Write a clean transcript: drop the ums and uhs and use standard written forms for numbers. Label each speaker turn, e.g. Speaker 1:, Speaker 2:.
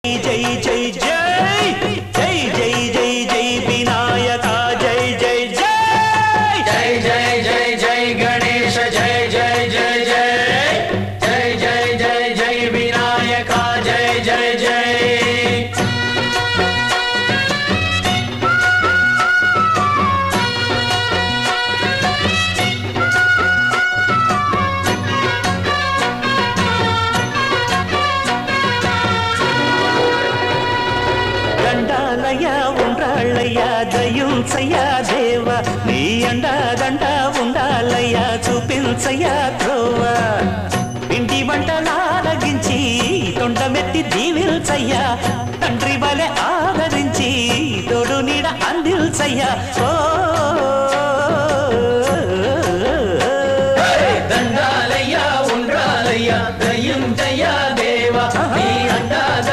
Speaker 1: जय जय जय जय जय जय जय विनायका जय जय जय
Speaker 2: जय जय जय जय गणेश जय जय जय जय जय जय जय जय विनायका जय जय जय
Speaker 1: దయుంచయ్యా దేవా నీ అండా దండ ఉండాలయ్యా చూపించయ్యా త్రోవా ఇంటి వంటలారగించి తొండమెత్తి దీవిల్చయ్యా తండ్రి వలె ఆదరించి తోడు నీడ అందిల్చయ్యా ఓ